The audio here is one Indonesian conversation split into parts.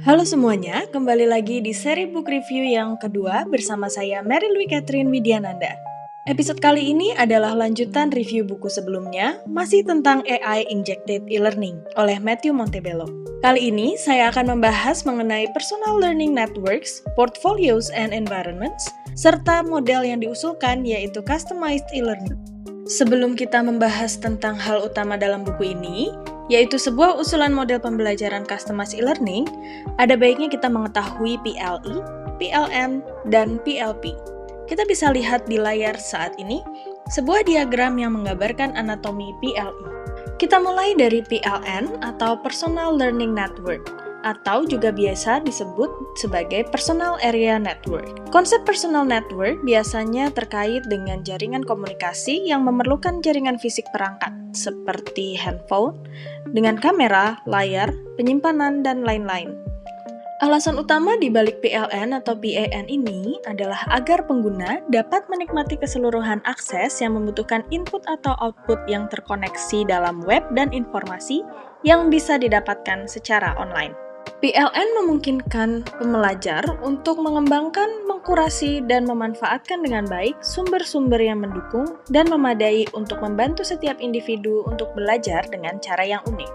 Halo semuanya, kembali lagi di seri book review yang kedua bersama saya Mary Louise Catherine Widiananda. Episode kali ini adalah lanjutan review buku sebelumnya, masih tentang AI Injected E-Learning oleh Matthew Montebello. Kali ini saya akan membahas mengenai Personal Learning Networks, Portfolios and Environments, serta model yang diusulkan yaitu Customized E-Learning. Sebelum kita membahas tentang hal utama dalam buku ini, yaitu sebuah usulan model pembelajaran Customized E-Learning, ada baiknya kita mengetahui PLE, PLN, dan PLP. Kita bisa lihat di layar saat ini, sebuah diagram yang menggambarkan anatomi PLE. Kita mulai dari PLN atau Personal Learning Network, atau juga biasa disebut sebagai Personal Area Network. Konsep Personal Network biasanya terkait dengan jaringan komunikasi yang memerlukan jaringan fisik perangkat, seperti handphone, dengan kamera, layar, penyimpanan, dan lain-lain. Alasan utama di balik PLN atau PAN ini adalah agar pengguna dapat menikmati keseluruhan akses yang membutuhkan input atau output yang terkoneksi dalam web dan informasi yang bisa didapatkan secara online. PLN memungkinkan pembelajar untuk mengembangkan, mengkurasi, dan memanfaatkan dengan baik sumber-sumber yang mendukung dan memadai untuk membantu setiap individu untuk belajar dengan cara yang unik.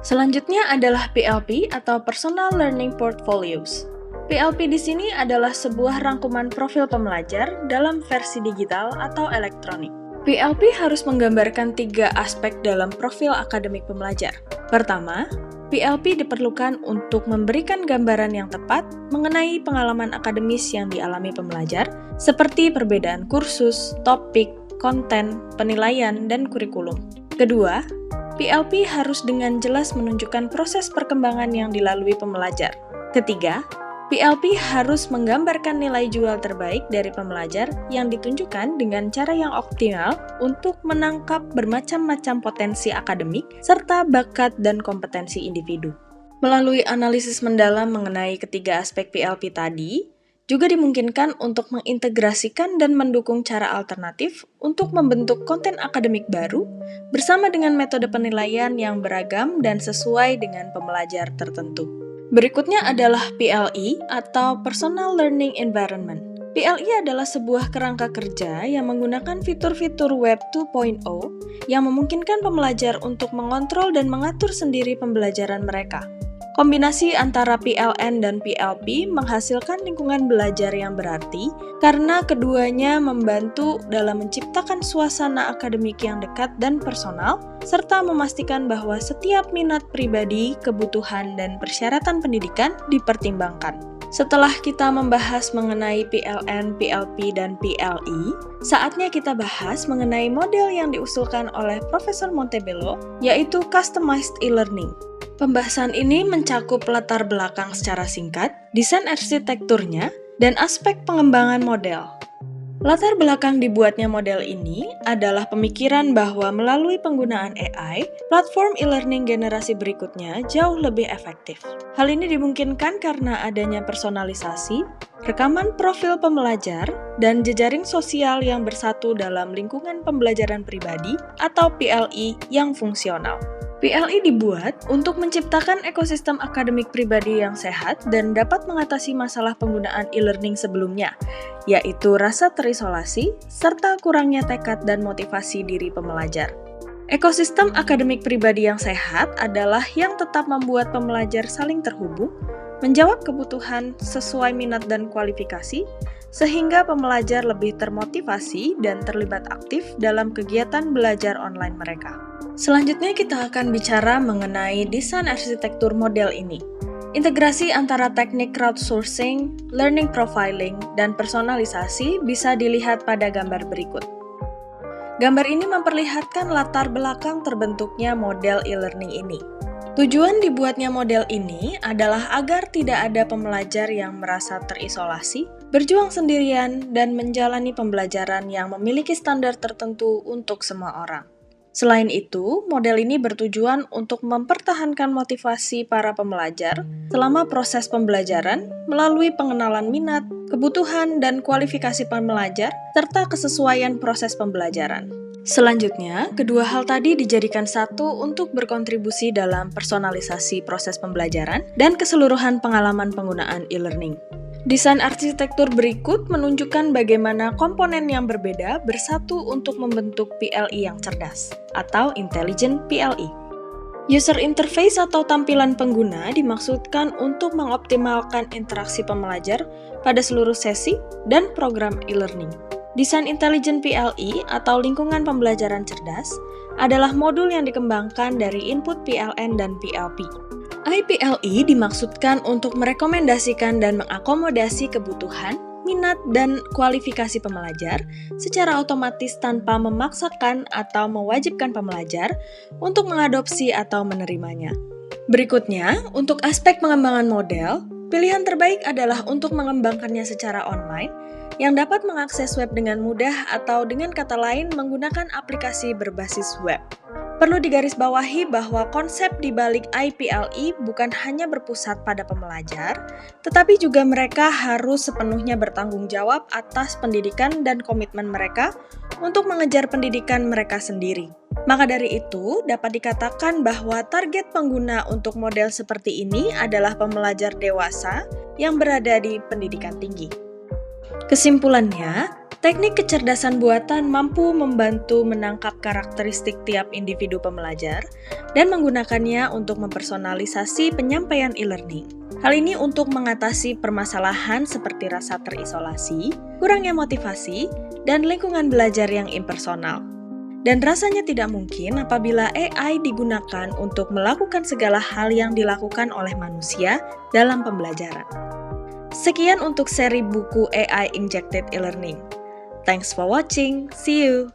Selanjutnya adalah PLP atau Personal Learning Portfolios. PLP di sini adalah sebuah rangkuman profil pembelajar dalam versi digital atau elektronik. PLP harus menggambarkan 3 aspek dalam profil akademik pembelajar. Pertama, PLP diperlukan untuk memberikan gambaran yang tepat mengenai pengalaman akademis yang dialami pembelajar, seperti perbedaan kursus, topik, konten, penilaian, dan kurikulum. Kedua, PLP harus dengan jelas menunjukkan proses perkembangan yang dilalui pembelajar. Ketiga, PLP harus menggambarkan nilai jual terbaik dari pembelajar yang ditunjukkan dengan cara yang optimal untuk menangkap bermacam-macam potensi akademik serta bakat dan kompetensi individu. Melalui analisis mendalam mengenai ketiga aspek PLP tadi, juga dimungkinkan untuk mengintegrasikan dan mendukung cara alternatif untuk membentuk konten akademik baru bersama dengan metode penilaian yang beragam dan sesuai dengan pembelajar tertentu. Berikutnya adalah PLE atau Personal Learning Environment. PLE adalah sebuah kerangka kerja yang menggunakan fitur-fitur Web 2.0 yang memungkinkan pembelajar untuk mengontrol dan mengatur sendiri pembelajaran mereka. Kombinasi antara PLN dan PLP menghasilkan lingkungan belajar yang berarti karena keduanya membantu dalam menciptakan suasana akademik yang dekat dan personal, serta memastikan bahwa setiap minat pribadi, kebutuhan, dan persyaratan pendidikan dipertimbangkan. Setelah kita membahas mengenai PLN, PLP, dan PLE, saatnya kita bahas mengenai model yang diusulkan oleh Profesor Montebello, yaitu Customized E-Learning. Pembahasan ini mencakup latar belakang secara singkat, desain arsitekturnya, dan aspek pengembangan model. Latar belakang dibuatnya model ini adalah pemikiran bahwa melalui penggunaan AI, platform e-learning generasi berikutnya jauh lebih efektif. Hal ini dimungkinkan karena adanya personalisasi, rekaman profil pembelajar, dan jejaring sosial yang bersatu dalam lingkungan pembelajaran pribadi atau PLE yang fungsional. PLE dibuat untuk menciptakan ekosistem akademik pribadi yang sehat dan dapat mengatasi masalah penggunaan e-learning sebelumnya, yaitu rasa terisolasi serta kurangnya tekad dan motivasi diri pembelajar. Ekosistem akademik pribadi yang sehat adalah yang tetap membuat pembelajar saling terhubung, menjawab kebutuhan sesuai minat dan kualifikasi, sehingga pembelajar lebih termotivasi dan terlibat aktif dalam kegiatan belajar online mereka. Selanjutnya kita akan bicara mengenai desain arsitektur model ini. Integrasi antara teknik crowdsourcing, learning profiling, dan personalisasi bisa dilihat pada gambar berikut. Gambar ini memperlihatkan latar belakang terbentuknya model e-learning ini. Tujuan dibuatnya model ini adalah agar tidak ada pembelajar yang merasa terisolasi, berjuang sendirian, dan menjalani pembelajaran yang memiliki standar tertentu untuk semua orang. Selain itu, model ini bertujuan untuk mempertahankan motivasi para pembelajar selama proses pembelajaran melalui pengenalan minat, kebutuhan, dan kualifikasi pembelajar, serta kesesuaian proses pembelajaran. Selanjutnya, kedua hal tadi dijadikan satu untuk berkontribusi dalam personalisasi proses pembelajaran dan keseluruhan pengalaman penggunaan e-learning. Desain arsitektur berikut menunjukkan bagaimana komponen yang berbeda bersatu untuk membentuk PLI yang cerdas, atau Intelligent PLI. User interface atau tampilan pengguna dimaksudkan untuk mengoptimalkan interaksi pembelajar pada seluruh sesi dan program e-learning. Desain Intelligent PLI atau lingkungan pembelajaran cerdas adalah modul yang dikembangkan dari input PLN dan PLP. IPLI dimaksudkan untuk merekomendasikan dan mengakomodasi kebutuhan, minat, dan kualifikasi pembelajar secara otomatis tanpa memaksakan atau mewajibkan pembelajar untuk mengadopsi atau menerimanya. Berikutnya, untuk aspek pengembangan model, pilihan terbaik adalah untuk mengembangkannya secara online yang dapat mengakses web dengan mudah atau dengan kata lain menggunakan aplikasi berbasis web. Perlu digarisbawahi bahwa konsep di balik IPLI bukan hanya berpusat pada pembelajar, tetapi juga mereka harus sepenuhnya bertanggung jawab atas pendidikan dan komitmen mereka untuk mengejar pendidikan mereka sendiri. Maka dari itu, dapat dikatakan bahwa target pengguna untuk model seperti ini adalah pembelajar dewasa yang berada di pendidikan tinggi. Kesimpulannya, teknik kecerdasan buatan mampu membantu menangkap karakteristik tiap individu pembelajar dan menggunakannya untuk mempersonalisasi penyampaian e-learning. Hal ini untuk mengatasi permasalahan seperti rasa terisolasi, kurangnya motivasi, dan lingkungan belajar yang impersonal. Dan rasanya tidak mungkin apabila AI digunakan untuk melakukan segala hal yang dilakukan oleh manusia dalam pembelajaran. Sekian untuk seri buku AI Injected E-Learning. Thanks for watching. See you.